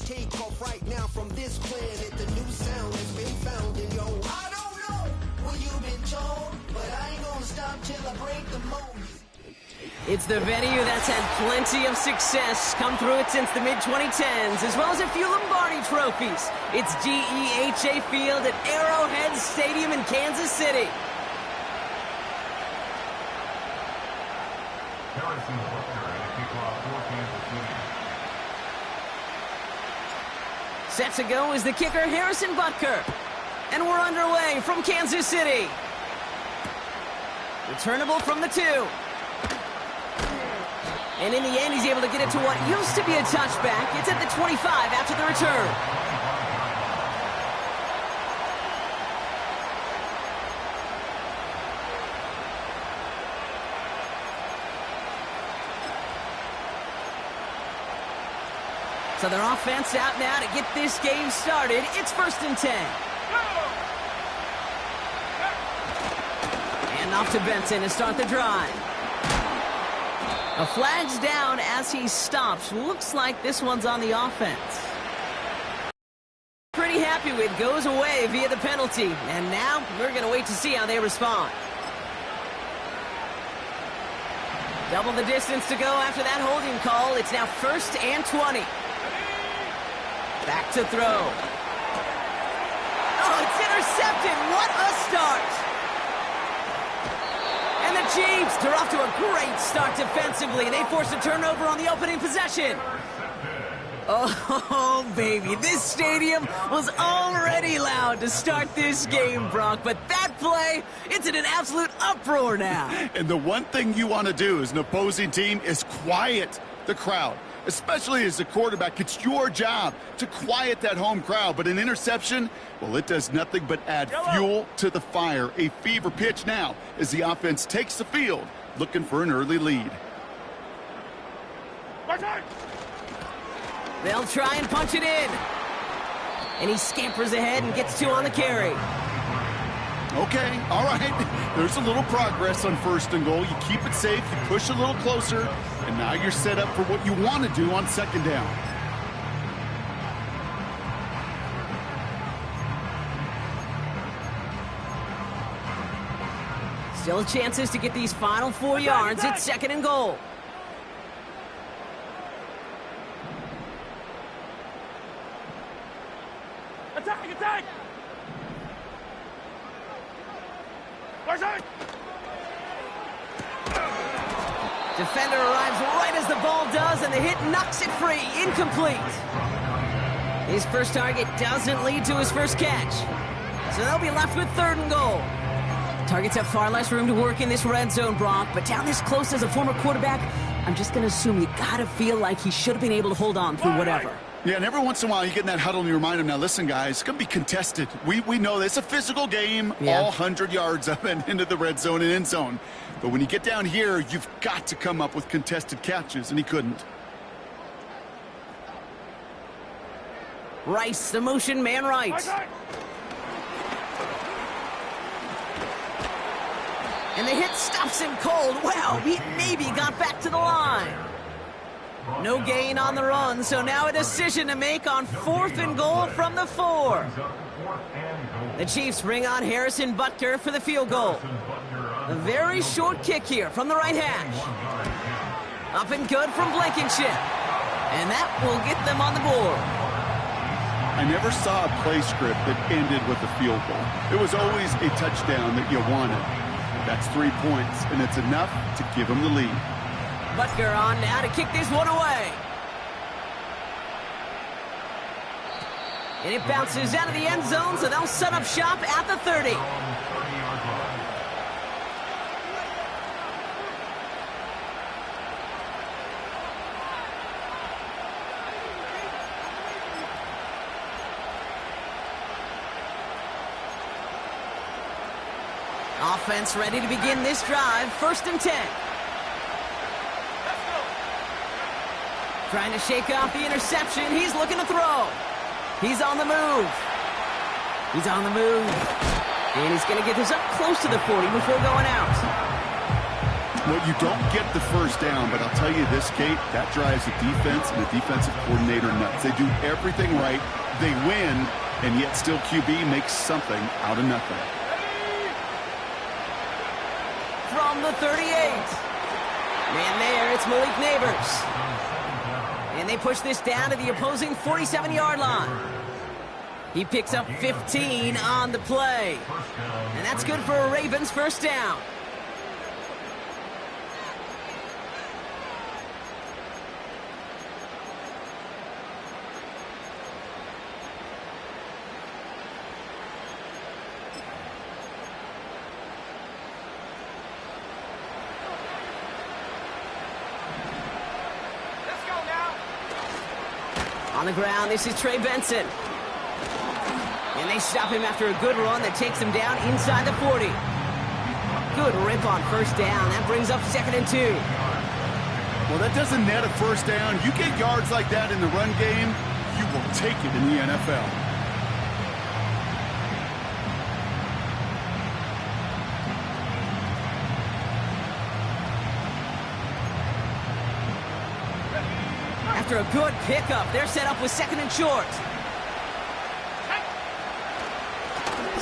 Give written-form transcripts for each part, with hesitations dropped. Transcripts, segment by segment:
take off right now from this planet. The new sound has been found, and yo, I don't know what you've been told, but I ain't gonna stop till I break the mold. It's the venue that's had plenty of success, come through it since the mid-2010s, as well as a few Lombardi trophies. It's GEHA Field at Arrowhead Stadium in Kansas City. Set to go is the kicker, Harrison Butker. And we're underway from Kansas City. Returnable from the 2. And in the end, he's able to get it to what used to be a touchback. It's at the 25 after the return. So their offense out now to get this game started. It's 1st and 10. And off to Benson to start the drive. A flag's down as he stops. Looks like this one's on the offense. Pretty happy with, goes away via the penalty. And now we're going to wait to see how they respond. Double the distance to go after that holding call. It's now 1st and 20. Back to throw. Oh, it's intercepted. What a start. And the Chiefs, they're off to a great start defensively. They forced a turnover on the opening possession. Oh, baby, this stadium was already loud to start this game, Brock. But that play, it's in an absolute uproar now. And the one thing you want to do as an opposing team is quiet the crowd. Especially as a quarterback, it's your job to quiet that home crowd. But an interception, well, it does nothing but add fuel to the fire. A fever pitch now as the offense takes the field, looking for an early lead. They'll try and punch it in. And he scampers ahead and gets 2 on the carry. Okay, all right. There's a little progress on 1st and goal. You keep it safe, you push a little closer, and now you're set up for what you want to do on 2nd down. Still chances to get these final 4 yards. It's 2nd and goal. Attack, attack! Defender arrives right as the ball does, and the hit knocks it free. Incomplete. His first target doesn't lead to his first catch. So they'll be left with 3rd and goal. Targets have far less room to work in this red zone, Brock, but down this close as a former quarterback, I'm just going to assume you got to feel like he should have been able to hold on through whatever. Yeah, and every once in a while you get in that huddle and you remind them, now listen, guys, it's going to be contested. We know this. It's a physical game, all 100 yards up and into the red zone and end zone. But when you get down here, you've got to come up with contested catches, and he couldn't. Rice, the motion man right. And the hit stops him cold. Wow, he maybe got back to the line. No gain on the run, so now a decision to make on 4th and goal from the 4. The Chiefs bring on Harrison Butker for the field goal. A very short kick here from the right hash. Up and good from Blankenship. And that will get them on the board. I never saw a play script that ended with a field goal. It was always a touchdown that you wanted. That's 3 points, and it's enough to give them the lead. Butker on now to kick this one away. And it bounces out of the end zone, so they'll set up shop at the 30. Offense ready to begin this drive. 1st and 10. Trying to shake off the interception. He's looking to throw. He's on the move. He's on the move. And he's going to get this up close to the 40 before going out. Well, you don't get the first down, but I'll tell you this, Kate, that drives the defense and the defensive coordinator nuts. They do everything right, they win, and yet still QB makes something out of nothing. From the 38. Man there, it's Malik Neighbors. And they push this down to the opposing 47-yard line. He picks up 15 on the play. And that's good for a Ravens first down. On the ground, this is Trey Benson. And they stop him after a good run that takes him down inside the 40. Good rip on first down. That brings up 2nd and 2. Well, that doesn't net a first down. You get yards like that in the run game, you will take it in the NFL. After a good pickup, they're set up with 2nd and short.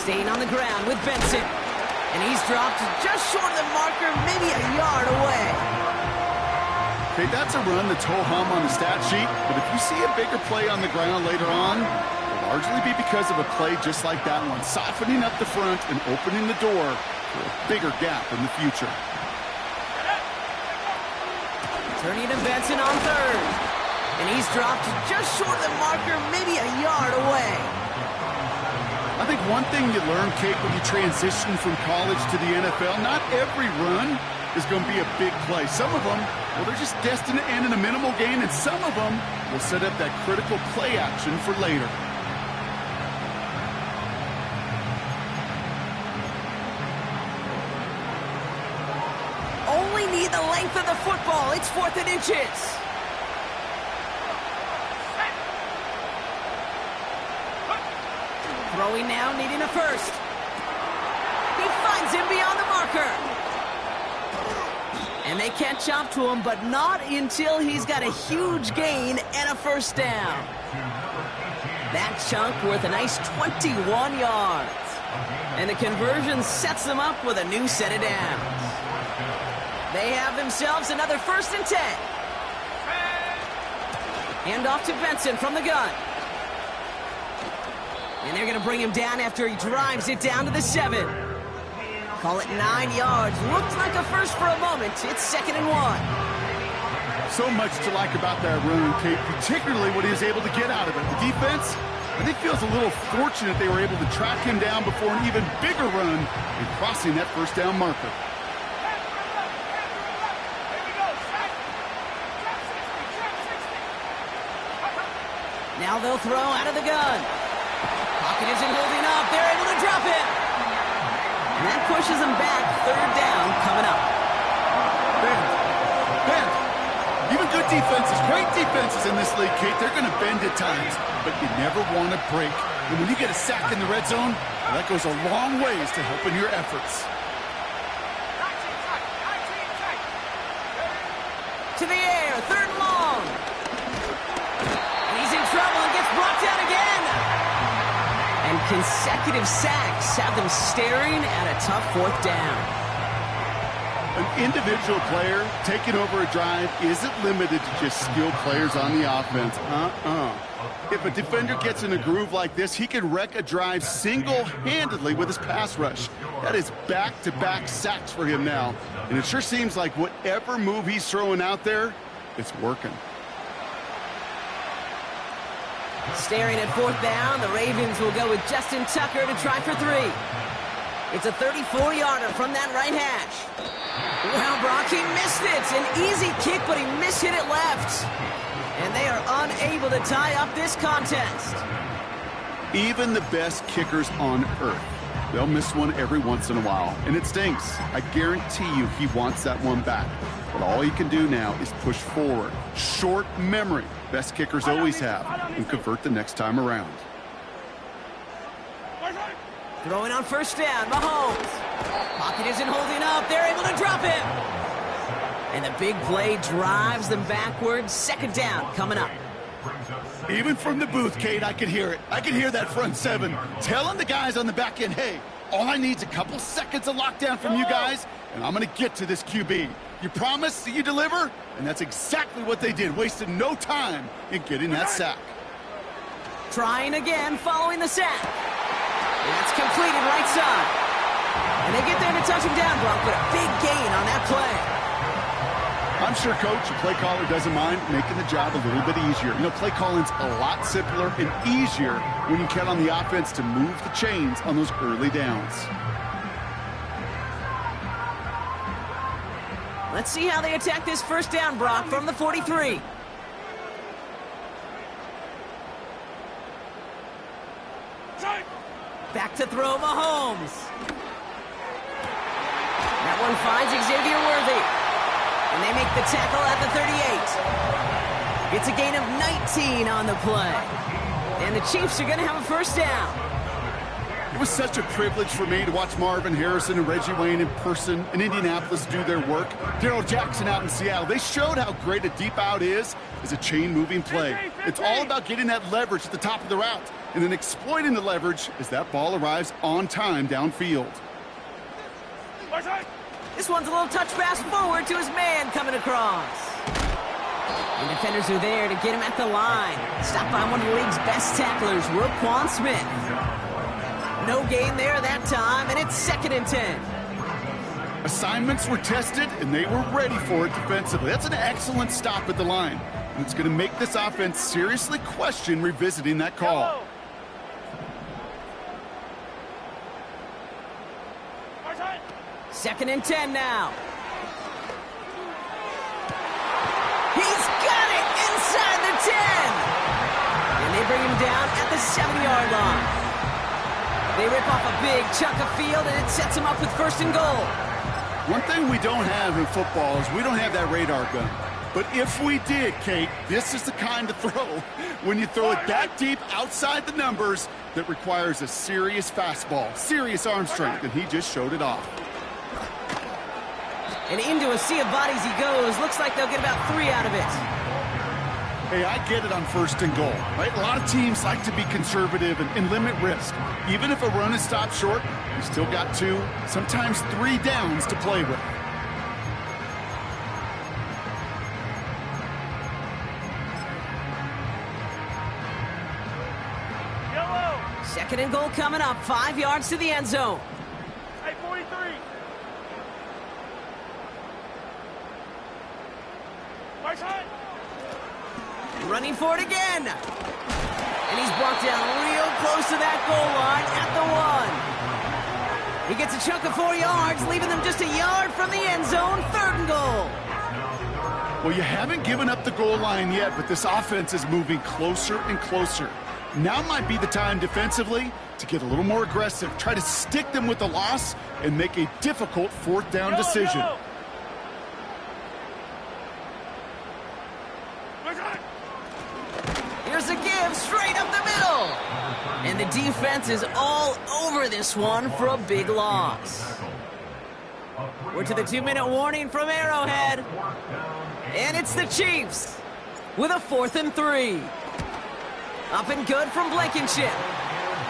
Staying on the ground with Benson. And he's dropped just short of the marker, maybe a yard away. Okay, that's a run that's ho-hum on the stat sheet, but if you see a bigger play on the ground later on, it'll largely be because of a play just like that one, softening up the front and opening the door for a bigger gap in the future. Turning to Benson on 3rd. And he's dropped just short of the marker, maybe a yard away. I think one thing you learn, Kate, when you transition from college to the NFL, not every run is going to be a big play. Some of them, well, they're just destined to end in a minimal gain, and some of them will set up that critical play action for later. Only need the length of the football. It's 4th and inches. Throwing now, needing a first. He finds him beyond the marker. And they can't chop to him, but not until he's got a huge gain and a first down. That chunk worth a nice 21 yards. And the conversion sets them up with a new set of downs. They have themselves another 1st and 10. Hand off to Benson from the gun. And they're going to bring him down after he drives it down to the 7. Call it 9 yards. Looked like a first for a moment. It's 2nd and 1. So much to like about that run, Kate, particularly what he was able to get out of it. The defense, I think, feels a little fortunate they were able to track him down before an even bigger run and crossing that first down marker. Now they'll throw out of the gun. Pocket isn't holding up. They're able to drop it. And that pushes them back. 3rd down coming up. Bend. Even good defenses, great defenses in this league, Kate, they're going to bend at times, but you never want to break. And when you get a sack in the red zone, that goes a long ways to helping your efforts. To the air. 3rd and long. He's in trouble and gets brought down again. And consecutive sacks have them staring at a tough 4th down. An individual player taking over a drive isn't limited to just skilled players on the offense. If a defender gets in a groove like this, he can wreck a drive single-handedly with his pass rush. That is back-to-back sacks for him now. And it sure seems like whatever move he's throwing out there, it's working. Staring at 4th down, the Ravens will go with Justin Tucker to try for 3. It's a 34-yarder from that right hash. Well, Brock, he missed it. An easy kick, but he mishit it left. And they are unable to tie up this contest. Even the best kickers on earth, they'll miss one every once in a while, and it stinks. I guarantee you he wants that one back. But all he can do now is push forward. Short memory, best kickers always have, and convert the next time around. Throwing on first down, Mahomes. Pocket isn't holding up. They're able to drop him. And the big play drives them backwards. Second down coming up. Even from the booth, Kate, I could hear it. I could hear that front seven telling the guys on the back end, hey, all I need is a couple seconds of lockdown from you guys, and I'm going to get to this QB. You promise that you deliver? And that's exactly what they did, wasted no time in getting that sack. Trying again, following the sack. That's completed right side. And they get there to touch him down, Brock, but a big gain on that play. I'm sure, Coach, the play caller doesn't mind making the job a little bit easier. You know, play calling's a lot simpler and easier when you count on the offense to move the chains on those early downs. Let's see how they attack this first down, Brock, from the 43. Back to throw, Mahomes. That one finds Xavier Worthy. And they make the tackle at the 38. It's a gain of 19 on the play. And the Chiefs are going to have a first down. It was such a privilege for me to watch Marvin Harrison and Reggie Wayne in person in Indianapolis do their work. Darrell Jackson out in Seattle. They showed how great a deep out is as a chain-moving play. It's all about getting that leverage at the top of the route and then exploiting the leverage as that ball arrives on time downfield. This one's a little touch pass forward to his man coming across. The defenders are there to get him at the line. Stopped by one of the league's best tacklers, Roquan Smith. No gain there that time, and it's 2nd and 10. Assignments were tested, and they were ready for it defensively. That's an excellent stop at the line. And it's going to make this offense seriously question revisiting that call. 2nd and 10 now. He's got it inside the 10. And they bring him down at the 7-yard line. They rip off a big chunk of field, and it sets him up with 1st and goal. One thing we don't have in football is we don't have that radar gun. But if we did, Kate, this is the kind of throw when you throw it that deep outside the numbers that requires a serious fastball, serious arm strength, and he just showed it off. And into a sea of bodies he goes. Looks like they'll get about 3 out of it. Hey, I get it on 1st and goal, right? A lot of teams like to be conservative and limit risk. Even if a run is stopped short, you still got 2, sometimes 3 downs to play with. Yellow. 2nd and goal coming up, 5 yards to the end zone. Hey, 43. Running for it again. And he's brought down real close to that goal line at the 1. He gets a chunk of 4 yards, leaving them just a yard from the end zone. 3rd and goal. Well, you haven't given up the goal line yet, but this offense is moving closer and closer. Now might be the time defensively to get a little more aggressive, try to stick them with the loss, and make a difficult 4th down decision. Here's a give straight up the middle. And the defense is all over this one for a big loss. We're to the 2-minute warning from Arrowhead. And it's the Chiefs with a 4th and 3. Up and good from Blankenship.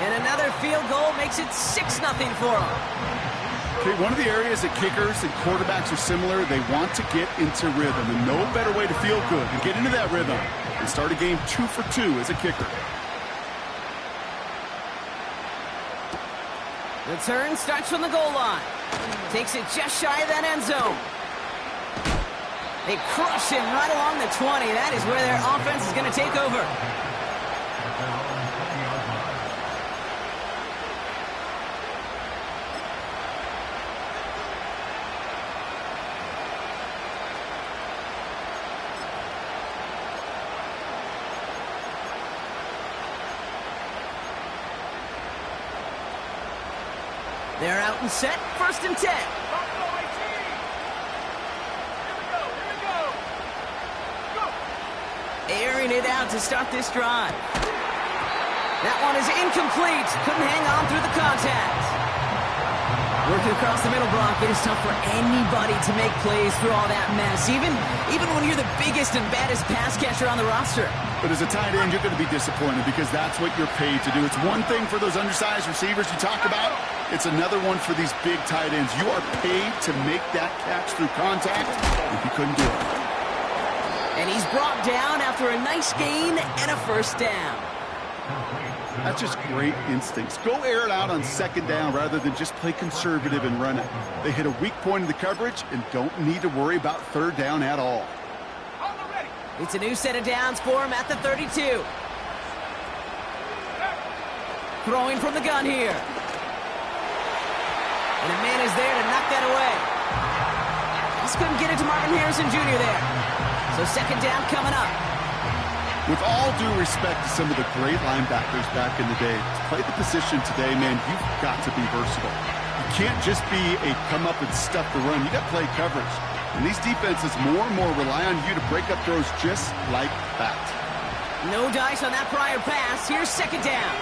And another field goal makes it 6-0 for them. Okay, one of the areas that kickers and quarterbacks are similar, they want to get into rhythm. And no better way to feel good than get into that rhythm and start a game 2 for 2 as a kicker. The turn starts from the goal line. Takes it just shy of that end zone. They crush him right along the 20. That is where their offense is going to take over. They're out and set, 1st and 10. Airing it out to start this drive. That one is incomplete. Couldn't hang on through the contact. Working across the middle block, it is tough for anybody to make plays through all that mess, even when you're the biggest and baddest pass catcher on the roster. But as a tight end, you're going to be disappointed because that's what you're paid to do. It's one thing for those undersized receivers you talk about. It's another one for these big tight ends. You are paid to make that catch through contact if you couldn't do it. And he's brought down after a nice gain and a first down. That's just great instincts. Go air it out on second down rather than just play conservative and run it. They hit a weak point in the coverage and don't need to worry about third down at all. It's a new set of downs for him at the 32. Throwing from the gun here. And a man is there to knock that away. Just couldn't get it to Marvin Harrison Jr. there. So second down coming up. With all due respect to some of the great linebackers back in the day, to play the position today, man, you've got to be versatile. You can't just be a come up and stuff the run. You got to play coverage. And these defenses more and more rely on you to break up throws just like that. No dice on that prior pass. Here's second down.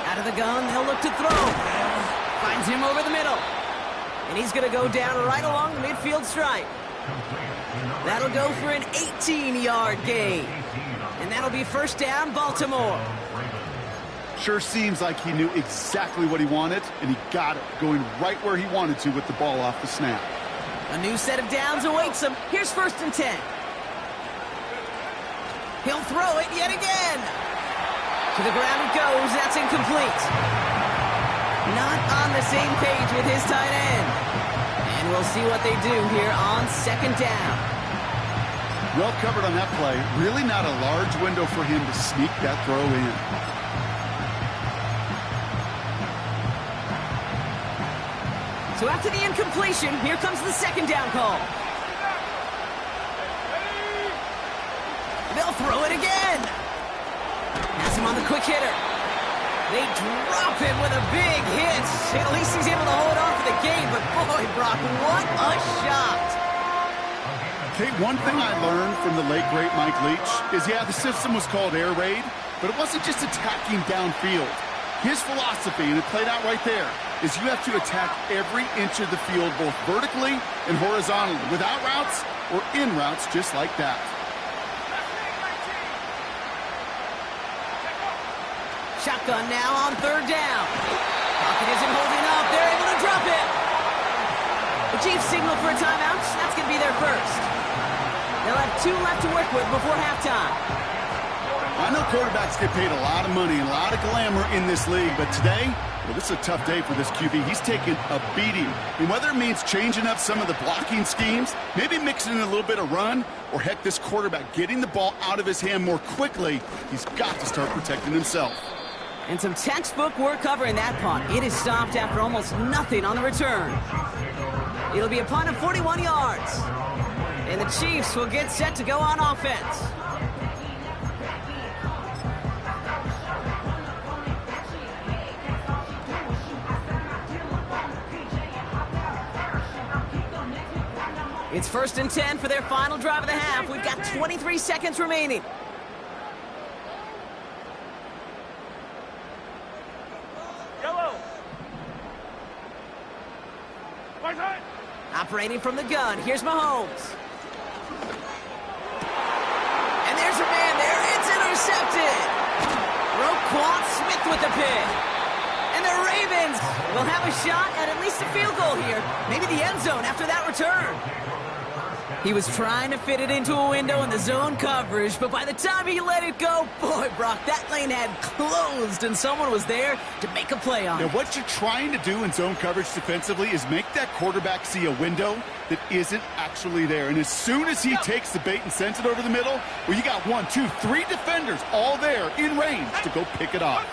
Out of the gun, they'll look to throw. Finds him over the middle. And he's going to go down right along the midfield stripe. That'll go for an 18-yard gain. And that'll be first down, Baltimore. Sure seems like he knew exactly what he wanted, and he got it, going right where he wanted to with the ball off the snap. A new set of downs awaits him. Here's first and 10. He'll throw it yet again. To the ground it goes. That's incomplete. Not on the same page with his tight end. And we'll see what they do here on second down. Well covered on that play. Really not a large window for him to sneak that throw in. So after the incompletion, here comes the second down call. They'll throw it again. Has him on the quick hitter. They drop him with a big hit. At least he's able to hold on for the game, but boy, Brock, what a shot. Okay, one thing I learned from the late, great Mike Leach is, yeah, the system was called air raid, but it wasn't just attacking downfield. His philosophy, and it played out right there, is you have to attack every inch of the field, both vertically and horizontally, without routes or in routes, just like that. Shotgun now on third down. Pocket isn't holding up. They're able to drop it. The Chiefs signal for a timeout. That's going to be their first. They'll have 2 left to work with before halftime. I know quarterbacks get paid a lot of money and a lot of glamour in this league, but today, well, this is a tough day for this QB. He's taking a beating. And whether it means changing up some of the blocking schemes, maybe mixing in a little bit of run, or heck, this quarterback getting the ball out of his hand more quickly, he's got to start protecting himself. And some textbook work covering that punt. It is stopped after almost nothing on the return. It'll be a punt of 41 yards. And the Chiefs will get set to go on offense. It's first and 10 for their final drive of the half. We've got 23 seconds remaining. Operating from the gun, here's Mahomes. And there's a man there, it's intercepted. Roquan Smith with the pick. And the Ravens will have a shot at least a field goal here. Maybe the end zone after that return. He was trying to fit it into a window in the zone coverage, but by the time he let it go, boy, Brock, that lane had closed, and someone was there to make a play on it. Now, what you're trying to do in zone coverage defensively is make that quarterback see a window that isn't actually there. And as soon as he takes the bait and sends it over the middle, well, you got 1, 2, 3 defenders all there in range to go pick it off.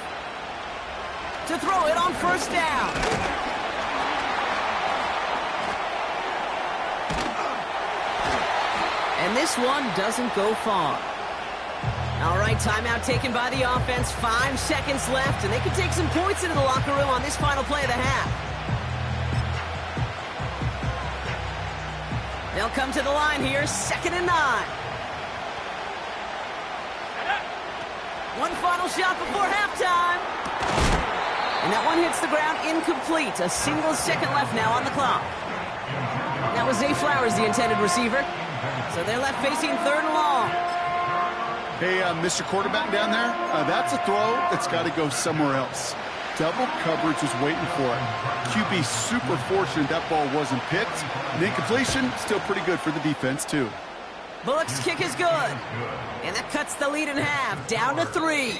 To throw it on first down. And this one doesn't go far. All right, timeout taken by the offense. 5 seconds left, and they can take some points into the locker room on this final play of the half. They'll come to the line here, 2nd and 9. One final shot before halftime. And that one hits the ground incomplete. A single second left now on the clock. That was Zay Flowers, the intended receiver. So they're left facing third and long. Hey, Mr. Quarterback down there, that's a throw that's got to go somewhere else. Double coverage was waiting for it. QB super fortunate that ball wasn't picked. And incompletion, still pretty good for the defense, too. Bullock's kick is good. And that cuts the lead in half, down to 3.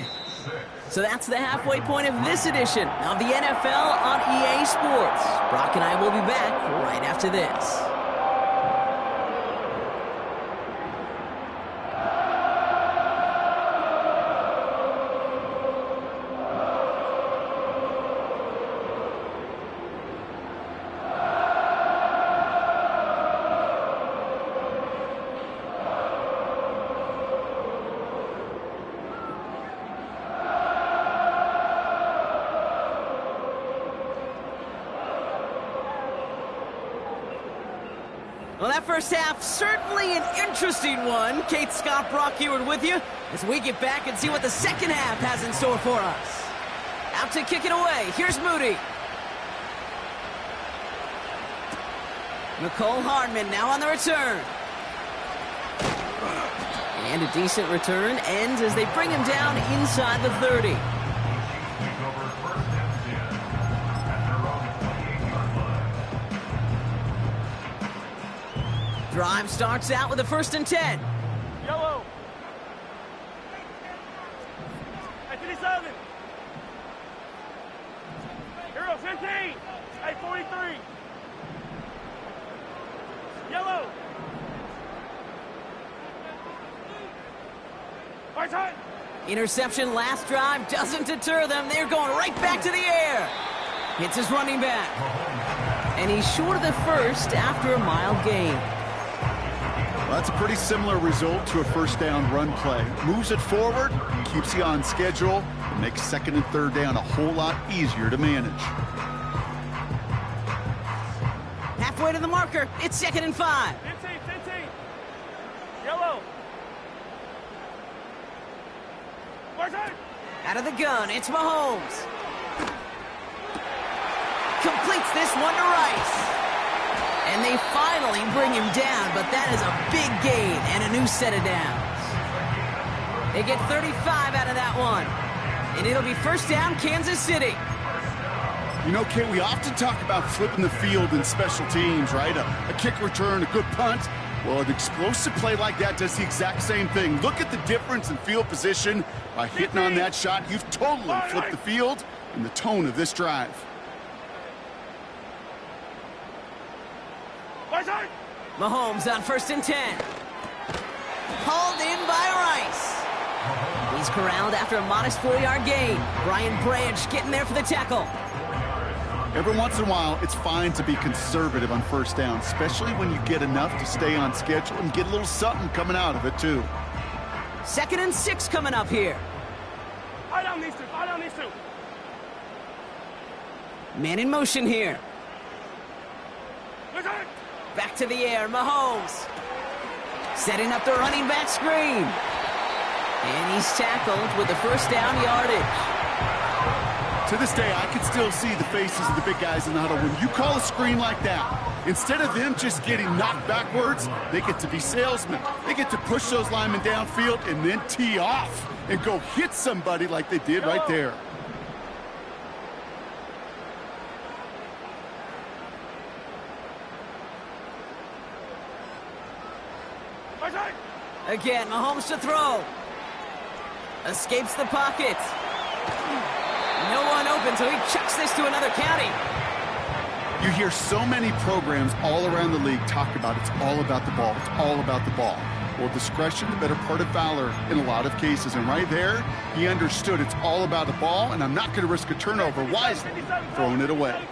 So that's the halfway point of this edition of the NFL on EA Sports. Brock and I will be back right after this. Well, that first half, certainly an interesting one. Kate, Scott, Brock Eward with you as we get back and see what the second half has in store for us. Out to kick it away. Here's Moody. Nicole Hardman now on the return. And a decent return ends as they bring him down inside the 30. Drive starts out with a 1st and 10. Yellow. At 57. Hero 15. At 43. Yellow. Right side. Interception last drive doesn't deter them. They're going right back to the air. Hits his running back. And he's short of the first after a mild gain. Well, that's a pretty similar result to a first down run play. Moves it forward, keeps you on schedule, and makes 2nd and 3rd down a whole lot easier to manage. Halfway to the marker, it's 2nd and 5. 15. Yellow. Right side. Out of the gun, it's Mahomes. Completes this one to Rice. And they finally bring him down, but that is a big gain and a new set of downs. They get 35 out of that one. And it'll be 1st down, Kansas City. You know, Kate, we often talk about flipping the field in special teams, right? A kick return, a good punt. Well, an explosive play like that does the exact same thing. Look at the difference in field position. By hitting on that shot, you've totally flipped the field and the tone of this drive. Mahomes on 1st and 10. Hauled in by Rice. He's corralled after a modest 4-yard gain. Brian Branch getting there for the tackle. Every once in a while, it's fine to be conservative on 1st down, especially when you get enough to stay on schedule and get a little something coming out of it, too. 2nd and 6 coming up here. Eye down these two. Man in motion here. Back to the air, Mahomes. Setting up the running back screen. And he's tackled with the 1st down yardage. To this day, I can still see the faces of the big guys in the huddle. When you call a screen like that, instead of them just getting knocked backwards, they get to be salesmen. They get to push those linemen downfield and then tee off and go hit somebody like they did right there. Again, Mahomes to throw. Escapes the pocket. No one open, so he chucks this to another county. You hear so many programs all around the league talk about it's all about the ball. It's all about the ball. Well, discretion, the better part of valor in a lot of cases. And right there, he understood it's all about the ball, and I'm not going to risk a turnover wisely, throwing it away.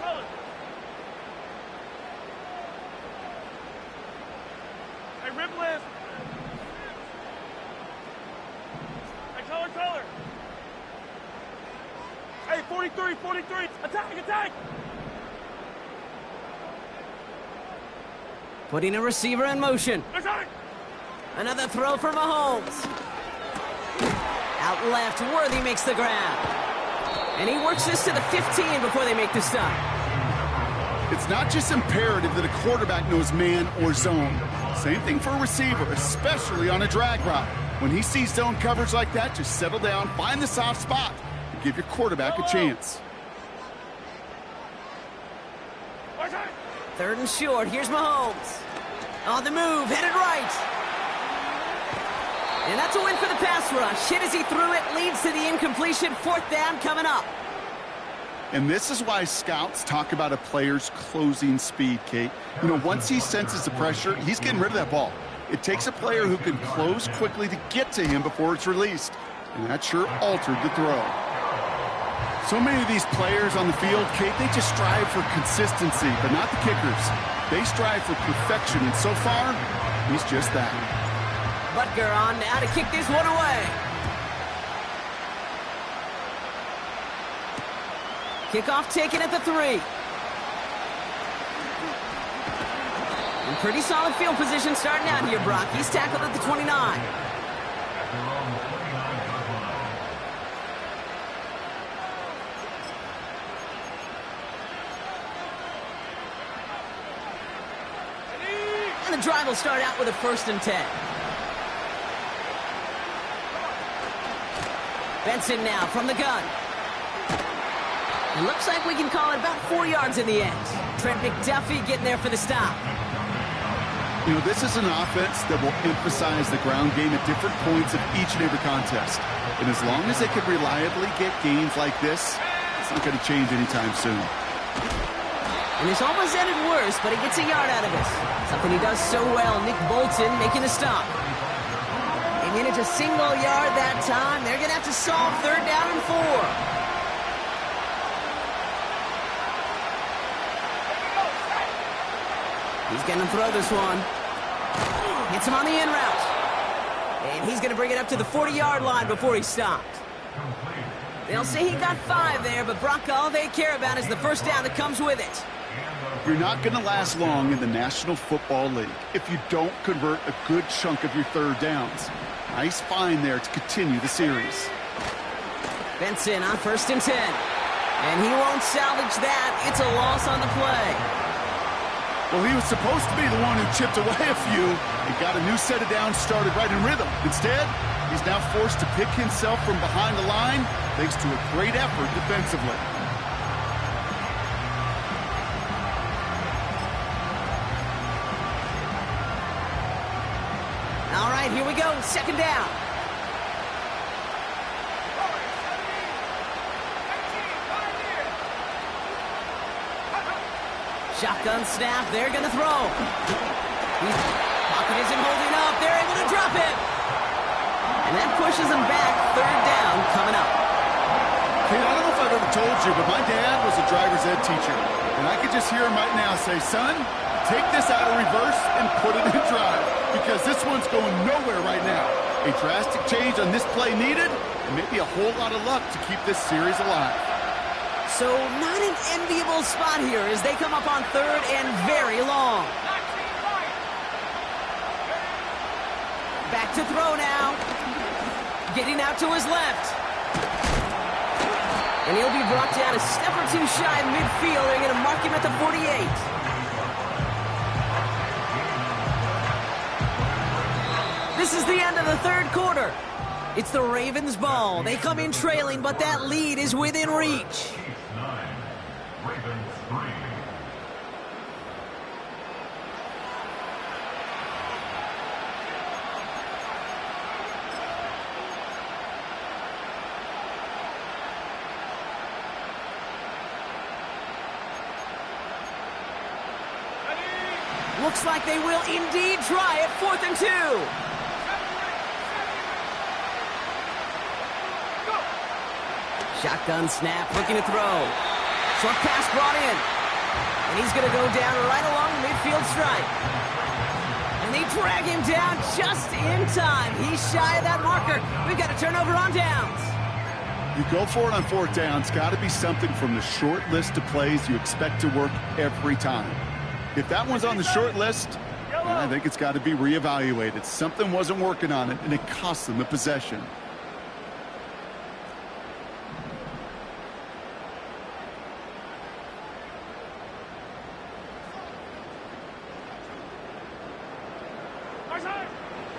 Hey, rip list. Hey, color. Hey, 43. Attack. Putting a receiver in motion. Another throw for Mahomes. Out left, Worthy makes the grab. And he works this to the 15 before they make the stop. It's not just imperative that a quarterback knows man or zone. Same thing for a receiver, especially on a drag route. When he sees zone coverage like that, just settle down, find the soft spot, and give your quarterback a chance. 3rd and short. Here's Mahomes. On the move, headed right. And that's a win for the pass rush. Hit as he threw it, leads to the incompletion. 4th down coming up. And this is why scouts talk about a player's closing speed, Kate. You know, once he senses the pressure, he's getting rid of that ball. It takes a player who can close quickly to get to him before it's released. And that sure altered the throw. So many of these players on the field, Kate, they just strive for consistency, but not the kickers. They strive for perfection, and so far, he's just that. Butker on now to kick this one away. Kickoff taken at the 3. And pretty solid field position starting out here, Brock. He's tackled at the 29. And the drive will start out with a 1st and 10. Benson now from the gun. It looks like we can call it about 4 yards in the end. Trent McDuffie getting there for the stop. You know, this is an offense that will emphasize the ground game at different points of each and every contest. And as long as they can reliably get gains like this, it's not going to change anytime soon. And this almost ended worse, but he gets a yard out of this. Something he does so well. Nick Bolton making the stop. They manage a single yard that time. They're going to have to solve 3rd down and 4. He's going to throw this one. Hits him on the in route. And he's going to bring it up to the 40-yard line before he stopped. They'll say he got 5 there, but Brock, all they care about is the 1st down that comes with it. You're not going to last long in the National Football League if you don't convert a good chunk of your 3rd downs. Nice find there to continue the series. Benson on 1st and 10. And he won't salvage that. It's a loss on the play. Well, he was supposed to be the one who chipped away a few and got a new set of downs started right in rhythm. Instead, he's now forced to pick himself from behind the line thanks to a great effort defensively. All right, here we go. 2nd down. Shotgun snap. They're going to throw. Pocket isn't holding up. They're able to drop it. And that pushes them back. 3rd down coming up. Kate, I don't know if I've ever told you, but my dad was a driver's ed teacher. And I could just hear him right now say, son, take this out of reverse and put it in drive. Because this one's going nowhere right now. A drastic change on this play needed, and maybe a whole lot of luck to keep this series alive. So not an enviable spot here as they come up on 3rd and very long. Back to throw now. Getting out to his left. And he'll be brought down a step or 2 shy of midfield. They're going to mark him at the 48. This is the end of the 3rd quarter. It's the Ravens' ball. They come in trailing, but that lead is within reach. Looks like they will indeed try it. 4th and 2. Shotgun snap, looking to throw. Short pass brought in. And he's going to go down right along the midfield stripe. And they drag him down just in time. He's shy of that marker. We've got a turnover on downs. You go for it on 4th down. It's got to be something from the short list of plays you expect to work every time. If that one's on the short list, I think it's got to be reevaluated. Something wasn't working on it, and it cost them the possession.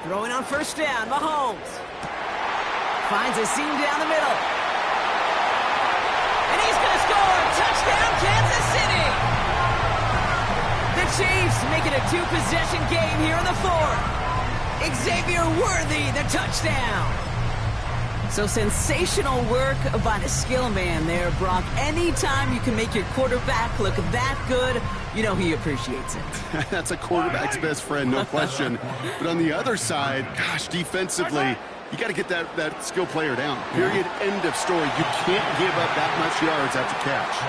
Throwing on first down, Mahomes. Finds a seam down the middle. And he's going to score! Touchdown, Kansas City! The Chiefs make it a two-possession game here in the fourth. Xavier Worthy, the touchdown. So sensational work by the skill man there, Brock. Anytime you can make your quarterback look that good, you know he appreciates it. That's a quarterback's best friend, no question. But on the other side, gosh, defensively, you got to get that skill player down. Period, end of story. You can't give up that much yards after catch.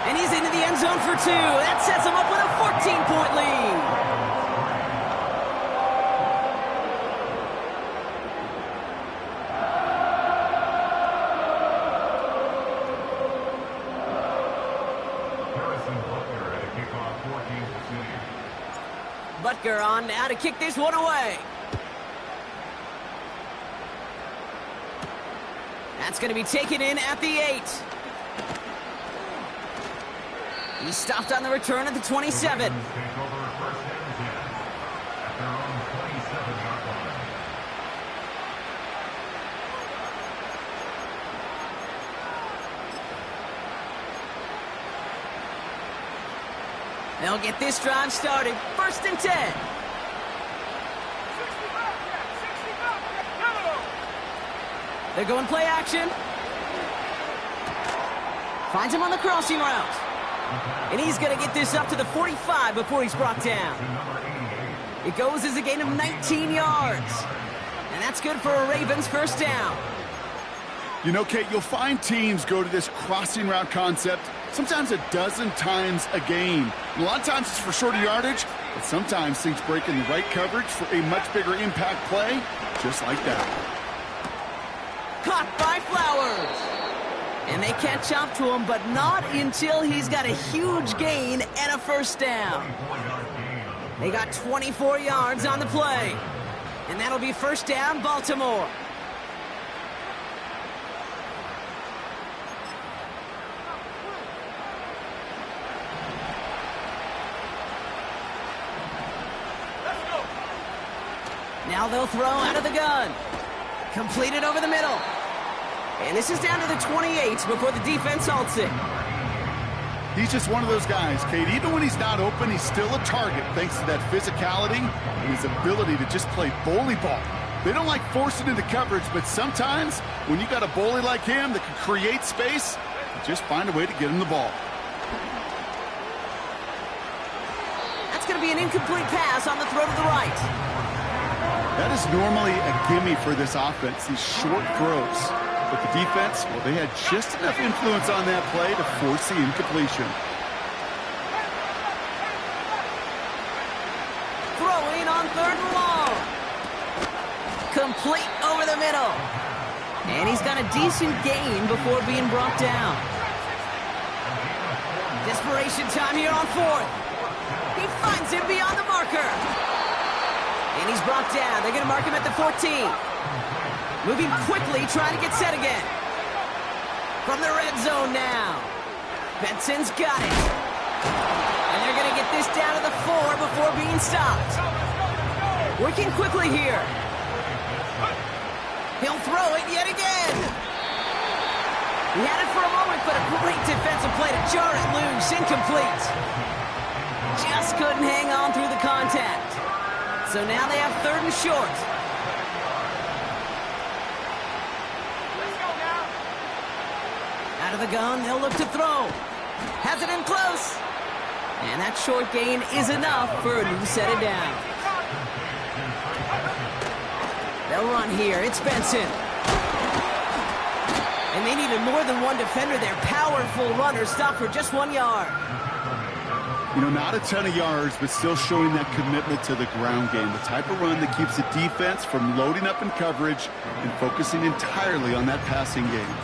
And he's into the end zone for two. That sets him up with a 14-point lead. Butker on now to kick this one away. That's going to be taken in at the 8. He's stopped on the return at the 27. They'll get this drive started. 1st and 10. They're going play action. Finds him on the crossing route. And he's going to get this up to the 45 before he's brought down. It goes as a gain of 19 yards. And that's good for a Ravens first down. You know, Kate, you'll find teams go to this crossing route concept sometimes a dozen times a game. And a lot of times it's for shorter yardage, but sometimes things break in the right coverage for a much bigger impact play, just like that. Caught by Flowers. And they catch up to him, but not until he's got a huge gain and a first down. They got 24 yards on the play. And that'll be first down, Baltimore. Now they'll throw out of the gun. Completed over the middle. And this is down to the 28 before the defense halts it. He's just one of those guys, Kate. Even when he's not open, he's still a target thanks to that physicality and his ability to just play bully ball. They don't like forcing into coverage, but sometimes when you got a bully like him that can create space, you just find a way to get him the ball. That's going to be an incomplete pass on the throw to the right. That is normally a gimme for this offense, these short throws. But the defense, well, they had just enough influence on that play to force the incompletion. Throwing on 3rd and long. Complete over the middle. And he's got a decent gain before being brought down. Desperation time here on 4th. He finds him beyond the marker. And he's brought down. They're going to mark him at the 14. Moving quickly, trying to get set again. From the red zone now. Benson's got it. And they're going to get this down to the 4 before being stopped. Working quickly here. He'll throw it yet again. He had it for a moment, but a great defensive play to jar it loose. Incomplete. Just couldn't hang on through the contact. So now they have 3rd and short. Out of the gun, they'll look to throw. Has it in close. And that short gain is enough for a new set of down. They'll run here. It's Benson. And they needed more than one defender there. Powerful runner, stopped for just 1 yard. You know, not a ton of yards, but still showing that commitment to the ground game. The type of run that keeps the defense from loading up in coverage and focusing entirely on that passing game.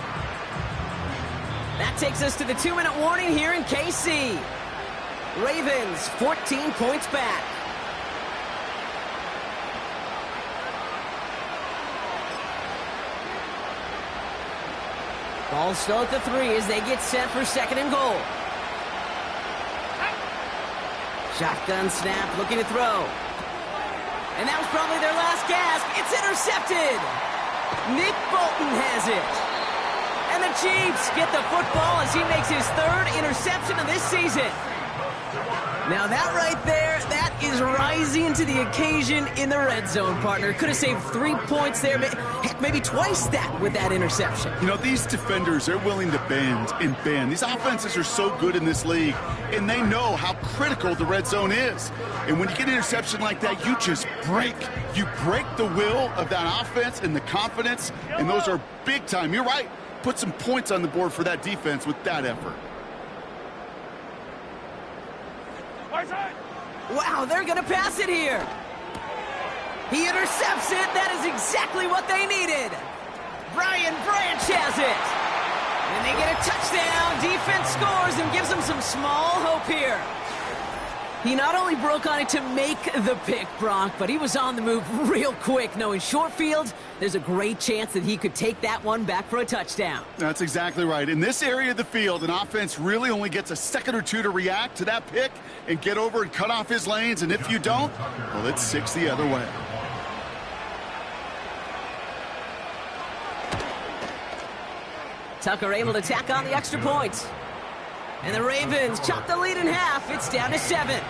That takes us to the 2-minute warning here in KC. Ravens, 14 points back. Ball still at the 3 as they get set for 2nd and goal. Shotgun snap, looking to throw. And that was probably their last gasp. It's intercepted. Nick Bolton has it. And the Chiefs get the football as he makes his third interception of this season. Now that right there, that is rising to the occasion in the red zone, partner. Could have saved 3 points there. Heck, maybe twice that with that interception. You know, these defenders, they're willing to bend and bend. These offenses are so good in this league, and they know how critical the red zone is. And when you get an interception like that, you just break. You break the will of that offense and the confidence, and those are big time. You're right. Put some points on the board for that defense with that effort. Wow, they're going to pass it here. He intercepts it. That is exactly what they needed. Brian Branch has it. And they get a touchdown. Defense scores and gives them some small hope here. He not only broke on it to make the pick, Brock, but he was on the move real quick, knowing short field, there's a great chance that he could take that one back for a touchdown. That's exactly right. In this area of the field, an offense really only gets a second or two to react to that pick and get over and cut off his lanes, and if you don't, well, it's 6 the other way. Tucker able to tack on the extra point. And the Ravens chop the lead in half. It's down to 7.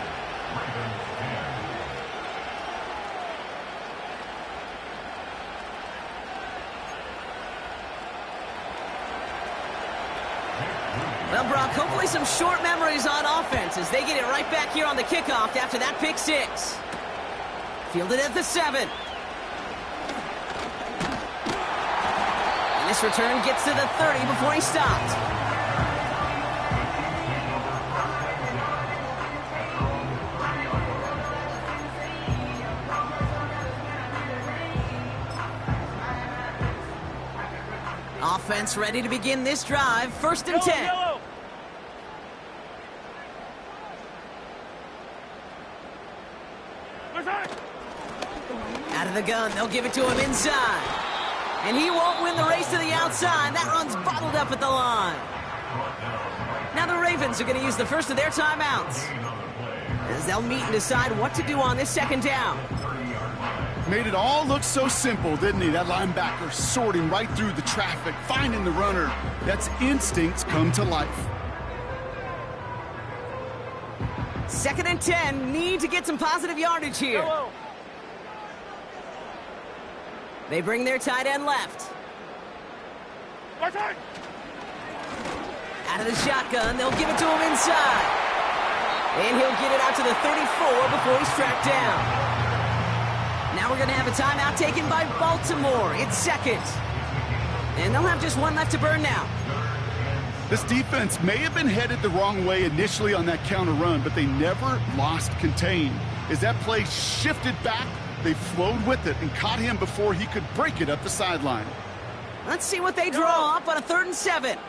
Well, Brock, hopefully some short memories on offense as they get it right back here on the kickoff after that pick 6. Fielded at the 7. And this return gets to the 30 before he stopped. Offense ready to begin this drive. 1st and 10. Yellow. Out of the gun, they'll give it to him inside. And he won't win the race to the outside. That run's bottled up at the line. Now the Ravens are going to use the first of their timeouts as they'll meet and decide what to do on this 2nd down. Made it all look so simple, didn't he? That linebacker sorting right through the traffic, finding the runner. That's instincts come to life. 2nd and 10, need to get some positive yardage here. Yellow. They bring their tight end left. Right side. Out of the shotgun, they'll give it to him inside. And he'll get it out to the 34 before he's tracked down. Now we're going to have a timeout taken by Baltimore. It's 2nd. And they'll have just one left to burn now. This defense may have been headed the wrong way initially on that counter run, but they never lost contain. As that play shifted back, they flowed with it and caught him before he could break it up the sideline. Let's see what they draw up on a 3rd and 7. Hey,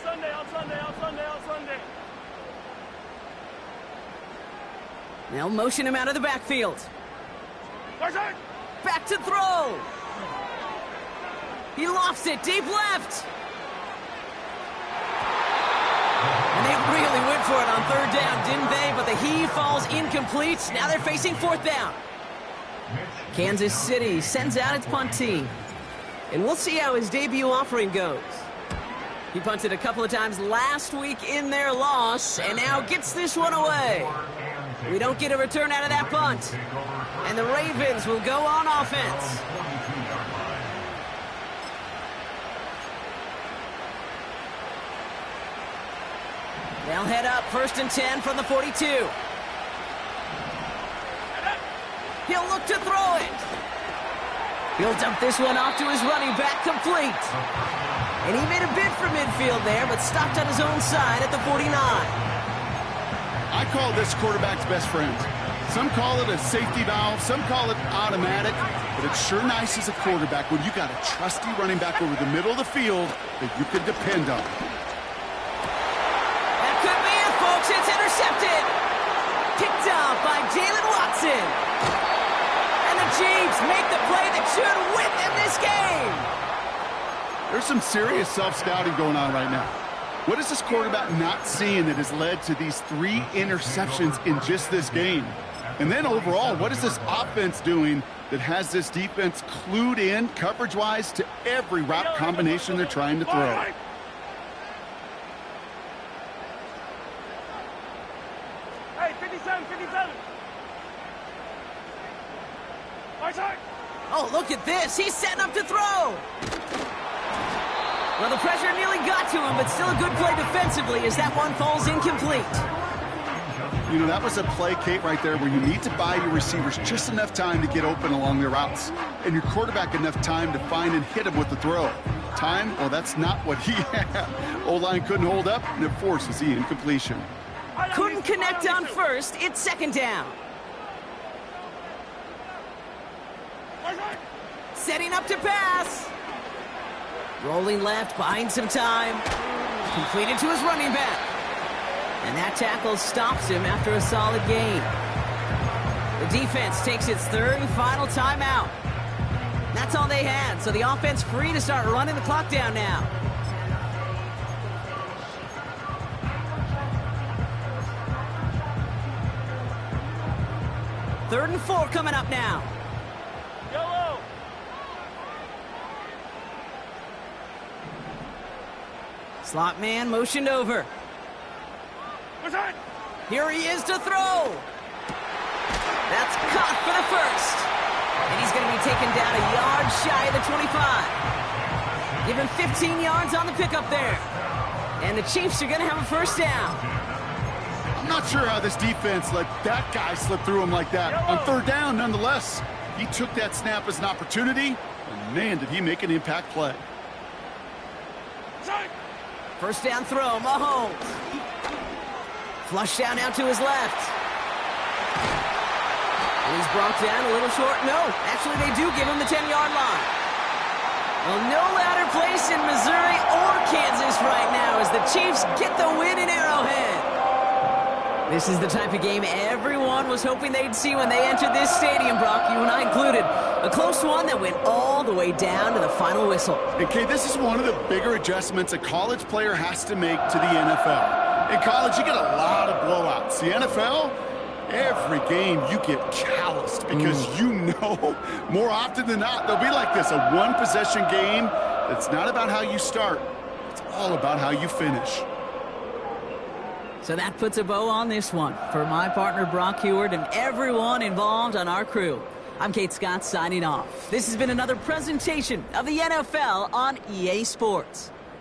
Sunday, on Sunday, on Sunday, on Sunday. They'll motion him out of the backfield. Right side. Back to throw. He lofts it deep left. And they really went for it on 3rd down, didn't they? But the heave falls incomplete. Now they're facing 4th down. Kansas City sends out its punt team. And we'll see how his debut offering goes. He punted a couple of times last week in their loss, and now gets this one away. We don't get a return out of that punt. And the Ravens will go on offense. They'll head up 1st and 10 from the 42. He'll look to throw it. He'll dump this one off to his running back, complete. And he made a bid for midfield there, but stopped on his own side at the 49. I call this quarterback's best friend. Some call it a safety valve, some call it automatic, but it's sure nice as a quarterback when you got a trusty running back over the middle of the field that you can depend on. That could be it, folks. It's intercepted. Picked up by Jalen Watson. And the Chiefs make the play that should win them this game. There's some serious self-scouting going on right now. What is this quarterback not seeing that has led to these 3 interceptions in just this game? And then overall, what is this offense doing that has this defense clued in coverage-wise to every route combination they're trying to throw? Hey, 57, 57. Right side. Oh, look at this. He's setting up to throw. Well, the pressure nearly got to him, but still a good play defensively as that one falls incomplete. You know, that was a play, Kate, right there where you need to buy your receivers just enough time to get open along their routes, and your quarterback enough time to find and hit him with the throw. Time? Well, that's not what he had. O-line couldn't hold up, and it forces the incompletion. Couldn't connect on first. It's second down. Right side. Setting up to pass. Rolling left, buying some time. Completed to his running back. And that tackle stops him after a solid gain. The defense takes its third and final timeout. That's all they had, so the offense free to start running the clock down now. Third and 4 coming up now. Yellow. Slot man motioned over. Right side. Here he is to throw. That's caught for the first. And he's going to be taken down a yard shy of the 25. Give him 15 yards on the pickup there. And the Chiefs are going to have a first down. I'm not sure how this defense let that guy slip through him like that. On third down, nonetheless, he took that snap as an opportunity, and man, did he make an impact play. Side. First down throw, Mahomes. Flush down out to his left. And he's brought down a little short. No, actually they do give him the 10-yard line. Well, no louder place in Missouri or Kansas right now as the Chiefs get the win in Arrowhead. This is the type of game everyone was hoping they'd see when they entered this stadium, Brock, you and I included. A close one that went all the way down to the final whistle. Okay, this is one of the bigger adjustments a college player has to make to the NFL. In college, you get a lot of blowouts. The NFL, every game you get calloused because you know more often than not they'll be like this, a one-possession game that's not about how you start. It's all about how you finish. So that puts a bow on this one. For my partner, Brock Heward, and everyone involved on our crew, I'm Kate Scott signing off. This has been another presentation of the NFL on EA Sports.